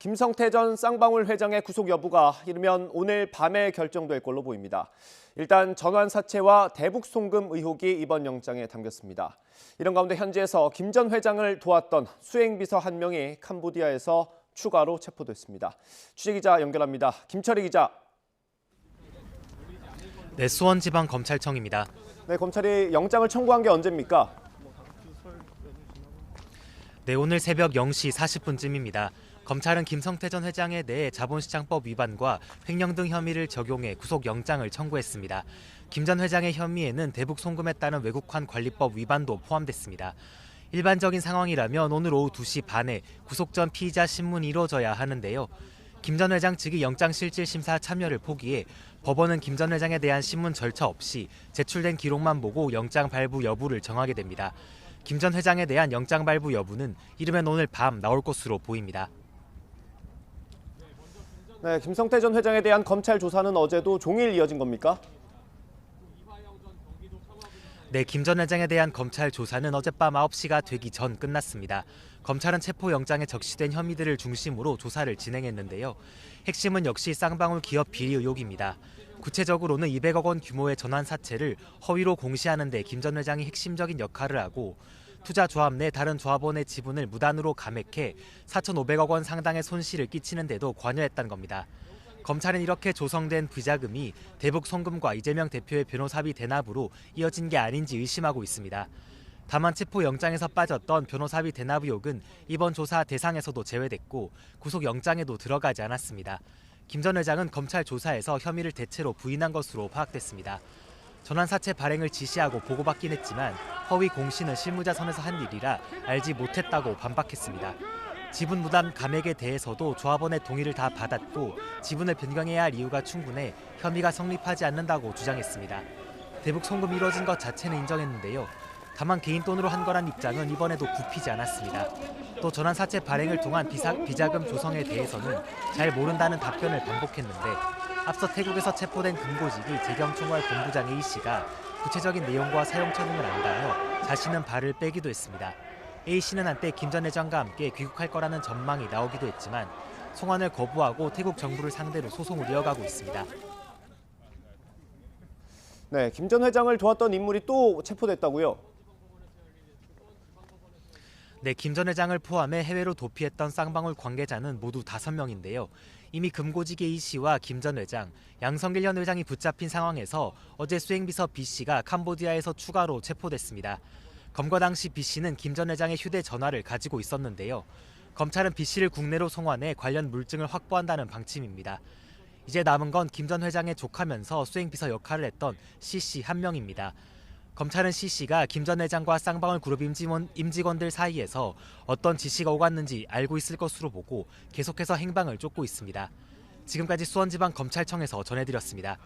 김성태 전 쌍방울 회장의 구속 여부가 이르면 오늘 밤에 결정될 걸로 보입니다. 일단 전환 사채와 대북 송금 의혹이 이번 영장에 담겼습니다. 이런 가운데 현지에서 김 전 회장을 도왔던 수행비서 한 명이 캄보디아에서 추가로 체포됐습니다. 취재기자 연결합니다. 김철희 기자. 네, 수원지방검찰청입니다. 네, 검찰이 영장을 청구한 게 언제입니까? 네, 오늘 새벽 0시 40분쯤입니다. 검찰은 김성태 전 회장에 대해 자본시장법 위반과 횡령 등 혐의를 적용해 구속영장을 청구했습니다. 김 전 회장의 혐의에는 대북 송금에 따른 외국환 관리법 위반도 포함됐습니다. 일반적인 상황이라면 오늘 오후 2시 반에 구속 전 피의자 신문이 이뤄져야 하는데요. 김 전 회장 측이 영장실질심사 참여를 포기해 법원은 김 전 회장에 대한 신문 절차 없이 제출된 기록만 보고 영장 발부 여부를 정하게 됩니다. 김 전 회장에 대한 영장 발부 여부는 이르면 오늘 밤 나올 것으로 보입니다. 네, 김성태 전 회장에 대한 검찰 조사는 어제도 종일 이어진 겁니까? 네, 김 전 회장에 대한 검찰 조사는 어젯밤 9시가 되기 전 끝났습니다. 검찰은 체포영장에 적시된 혐의들을 중심으로 조사를 진행했는데요. 핵심은 역시 쌍방울 기업 비리 의혹입니다. 구체적으로는 200억 원 규모의 전환 사채를 허위로 공시하는 데 김 전 회장이 핵심적인 역할을 하고 투자조합 내 다른 조합원의 지분을 무단으로 감액해 4,500억 원 상당의 손실을 끼치는 데도 관여했다는 겁니다. 검찰은 이렇게 조성된 비자금이 대북 송금과 이재명 대표의 변호사비 대납으로 이어진 게 아닌지 의심하고 있습니다. 다만 체포영장에서 빠졌던 변호사비 대납 의혹은 이번 조사 대상에서도 제외됐고 구속영장에도 들어가지 않았습니다. 김 전 회장은 검찰 조사에서 혐의를 대체로 부인한 것으로 파악됐습니다. 전환사채 발행을 지시하고 보고받긴 했지만 허위 공시는 실무자 선에서 한 일이라 알지 못했다고 반박했습니다. 지분 무단 감액에 대해서도 조합원의 동의를 다 받았고 지분을 변경해야 할 이유가 충분해 혐의가 성립하지 않는다고 주장했습니다. 대북 송금이 이뤄진 것 자체는 인정했는데요. 다만 개인 돈으로 한 거란 입장은 이번에도 굽히지 않았습니다. 또 전환사채 발행을 통한 비자금 조성에 대해서는 잘 모른다는 답변을 반복했는데 앞서 태국에서 체포된 금고직이 재경총괄 본부장 A씨가 구체적인 내용과 사용처 등을 안다며 자신은 발을 빼기도 했습니다. A씨는 한때 김 전 회장과 함께 귀국할 거라는 전망이 나오기도 했지만 송환을 거부하고 태국 정부를 상대로 소송을 이어가고 있습니다. 네, 김 전 회장을 도왔던 인물이 또 체포됐다고요? 네, 김 전 회장을 포함해 해외로 도피했던 쌍방울 관계자는 모두 5명인데요. 이미 금고직의 A씨와 김 전 회장, 양성길 현 회장이 붙잡힌 상황에서 어제 수행비서 B씨가 캄보디아에서 추가로 체포됐습니다. 검거 당시 B씨는 김 전 회장의 휴대전화를 가지고 있었는데요. 검찰은 B씨를 국내로 송환해 관련 물증을 확보한다는 방침입니다. 이제 남은 건 김 전 회장의 조카면서 수행비서 역할을 했던 C씨 한 명입니다. 검찰은 C씨가 김 전 회장과 쌍방울 그룹 임직원들 사이에서 어떤 지시가 오갔는지 알고 있을 것으로 보고 계속해서 행방을 쫓고 있습니다. 지금까지 수원지방검찰청에서 전해드렸습니다.